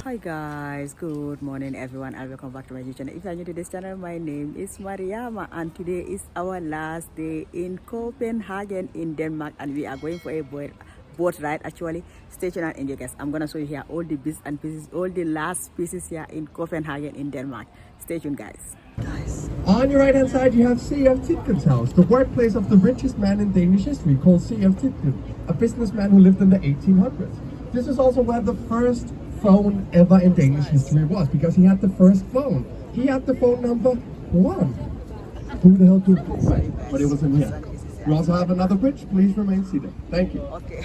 Hi guys, good morning everyone and welcome back to my YouTube channel. If you are new to this channel, my name is Mariama and today is our last day in Copenhagen in Denmark and we are going for a boat ride actually. Stay tuned and enjoy guys. I'm gonna show you here all the bits and pieces, all the last pieces here in Copenhagen in Denmark. Stay tuned guys. On your right hand side you have C.It.'s house, the workplace of the richest man in Danish history called C.It., a businessman who lived in the 1800s. This is also where the first phone ever in Danish history was, because he had the first phone. He had the phone number 1. Who the hell could it? But it was in here. We also have another bridge. Please remain seated. Thank you. Okay.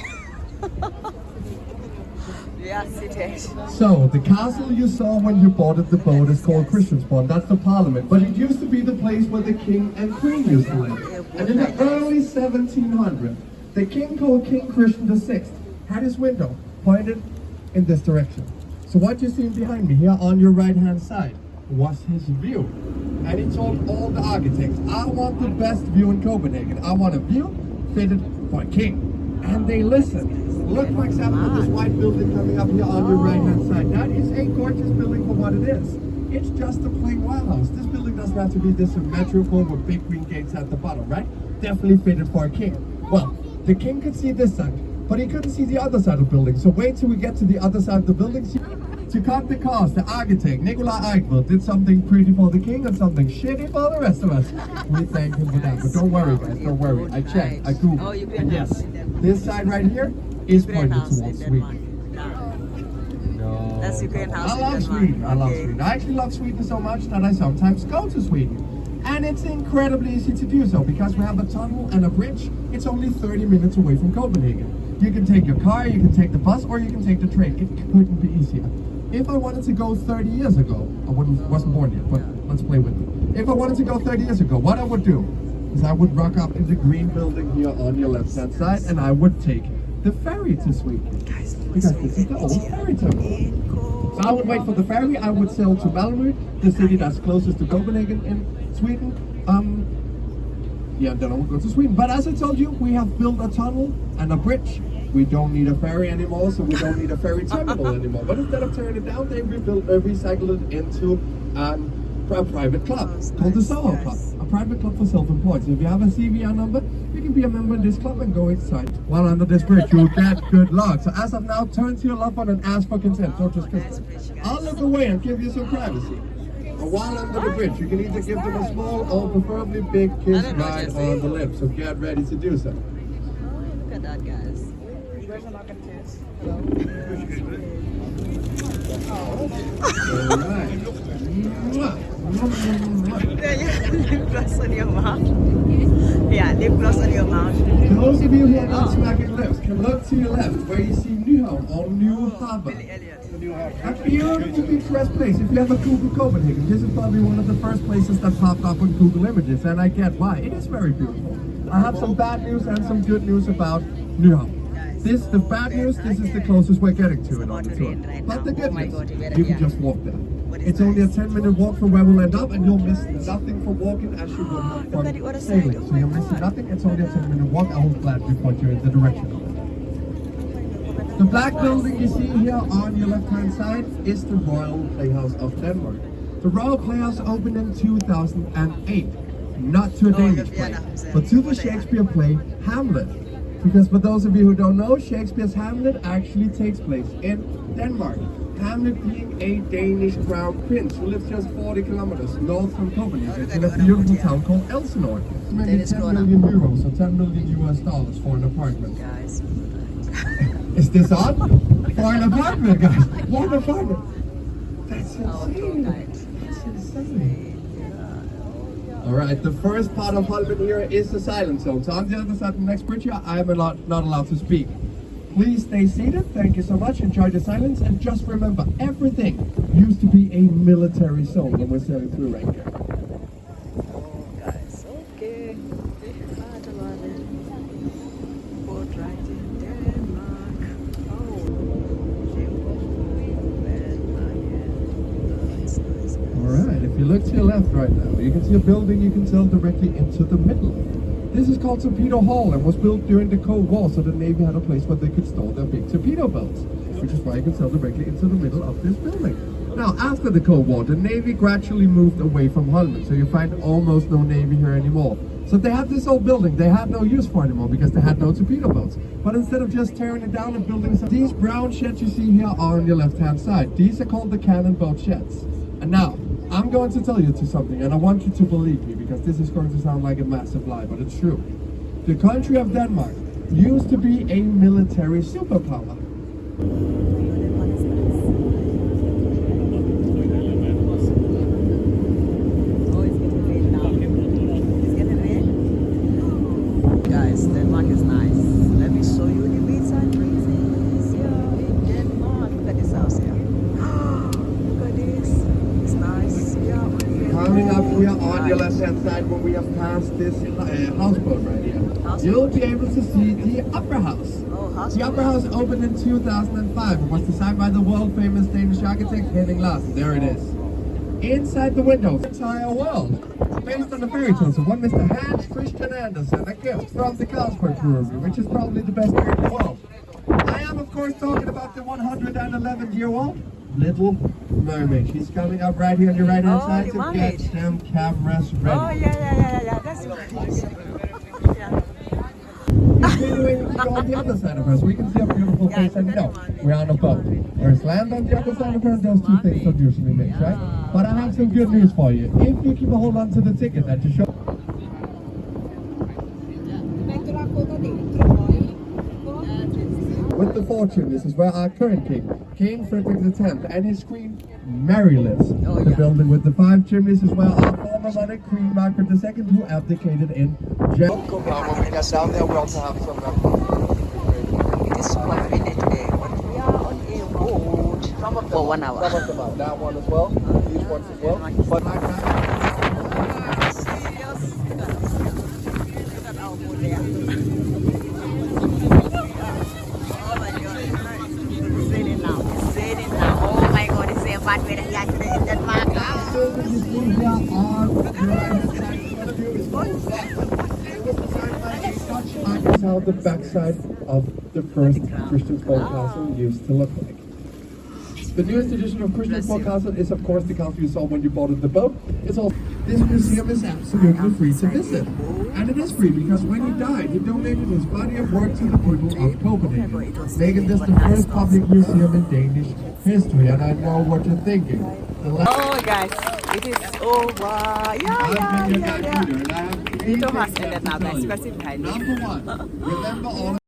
We are seated. So, the castle you saw when you boarded the boat is called Christiansborg. That's the parliament. But it used to be the place where the king and queen used to live. And in the early 1700s, the king called King Christian VI had his window pointed in this direction. So what you see behind me here on your right hand side was his view. And he told all the architects, I want the best view in Copenhagen. I want a view fitted for a king. And they listened. Look for example this white building coming up here on your right hand side. That is a gorgeous building for what it is. It's just a plain warehouse. This building doesn't have to be this symmetrical with big green gates at the bottom, right? Definitely fitted for a king. Well, the king could see this side, but he couldn't see the other side of the building. So wait till we get to the other side of the building. To cut the cost, the architect, Nikolai Eichwald, did something pretty for the king and something shitty for the rest of us. We thank him for that. But don't worry guys, don't worry. I checked, I googled. And yes, this side right here is pointed towards Sweden. No. That's Ukraine house. I love Sweden. I love Sweden. I actually love Sweden so much that I sometimes go to Sweden. And it's incredibly easy to do so because we have a tunnel and a bridge. It's only 30 minutes away from Copenhagen. You can take your car, you can take the bus, or you can take the train. It couldn't be easier. If I wanted to go 30 years ago, I wasn't born yet, but let's play with it. If I wanted to go 30 years ago, what I would do is I would rock up in the green building here on your left hand side and I would take the ferry to Sweden. Because this is the old ferry terminal. So I would wait for the ferry, I would sail to Malmö, the city that's closest to Copenhagen in Sweden. Yeah, then I would go to Sweden. But as I told you, we have built a tunnel and a bridge. We don't need a ferry anymore, so we don't need a ferry terminal anymore. But instead of tearing it down, they recycled it into a private club called the Soho Club. A private club for self-employed. So if you have a CVR number, you can be a member in this club and go inside. While under this bridge, you'll get good luck. So as of now, turn to your loved one and ask for consent. Don't just kiss them. I'll look away and give you some privacy. But while under the bridge, you can either give them a small or preferably big kiss right on the lips. So get ready to do so. Look at that guys. You guys are not gonna kiss. Hello. Alright. There you have lip gloss on your mouth. Yeah, lip gloss on your mouth. Those of you who are not smacking lips can look to your left where you see Nyhavn or New Harbour. A beautiful picturesque place. If you ever Google Copenhagen, this is probably one of the first places that popped up on Google Images, and I get why. It is very beautiful. I have some bad news and some good news about Nyhavn. The bad news, this is the closest we're getting to it on the tour. But the good news, you can just walk there. It's only a 10-minute walk from where we'll end up, and you'll miss nothing from walking as you would from sailing. So you're missing nothing, it's only a 10-minute walk. I will gladly point you in the direction of it. The black building you see here on your left-hand side is the Royal Playhouse of Denmark. The Royal Playhouse opened in 2008, not to a Danish play, but to the Shakespeare play Hamlet. Because for those of you who don't know, Shakespeare's Hamlet actually takes place in Denmark. Hamlet being a Danish crown prince who lives just 40 kilometers north from Copenhagen in a beautiful town called Elsinore. It's maybe 10 million euros or 10 million US dollars for an apartment. Guys. Is this on? For an apartment, guys. For an apartment. That's insane. That's insane. Alright, the first part of Holmen here is the silent zone. So on the other side of the next bridge here, I am not allowed to speak. Please stay seated. Thank you so much. Enjoy the silence. And just remember, everything used to be a military zone when we're sailing through right here. Oh guys, okay. Boat ride in Denmark. Alright, if you look to your left right now, you can see a building you can sail directly into the middle. This is called Torpedo Hall and was built during the Cold War so the Navy had a place where they could store their big torpedo boats. which is why you can sail directly into the middle of this building. Now, after the Cold War, the Navy gradually moved away from Holland, so you find almost no Navy here anymore. So they had this old building they had no use for anymore because they had no torpedo boats. But instead of just tearing it down and building some, these brown sheds you see here are on your left-hand side. These are called the cannon boat sheds. And now, I'm going to tell you something, and I want you to believe me because this is going to sound like a massive lie, but it's true. The country of Denmark used to be a military superpower. Guys, Denmark is nice. Let me show you the bits and pieces here in Denmark. Look at this house here. Look at this. It's nice. Yeah, Coming up here on your left-hand side when we have passed this houseboat right here, you'll be able to see the Opera House. The Opera House opened in 2005. It was designed by the world-famous Danish architect Henning Larsen. There it is. Inside the window, the entire world, based on the fairy tales of one Mr. Hans Christian Andersen, a gift from the Carlsberg Brewery, which is probably the best beer in the world. I am, of course, talking about the 111-year-old Little Mermaid. She's coming up right here on your right-hand side to mermaid. get them cameras ready. Oh, yeah. That's nice. Yeah. Continuing to go on the other side of her, so we can see a beautiful face and know we're on a boat. There's land on the other side of her, and those two things don't usually mix, right? But I have some good news for you. If you keep a hold on to the ticket that you show. With the fortune, this is where our current king, King Frederick X, and his queen Mary lives. The building with the 5 chimneys is where our former monarch, Queen Margaret II, who abdicated in jail. When we get down there, we also have some. It is quite windy today, but we are on a boat for 1 hour. Some of them are. That one as well. These ones as well. But like that. Bad weather here today in Denmark. I can tell the backside of the first Christian folk castle used to look like. The newest edition of Christian folk castle is of course the castle you saw when you boarded the boat. It's also this museum is absolutely free to visit. And it is free because when he died, he donated his body of work to the people of Copenhagen, making this the first public museum in Danish history. And I know what you're thinking. Oh guys, it is over. Yeah. And I have It has ended now guys, because it's behind me. Number 1, remember all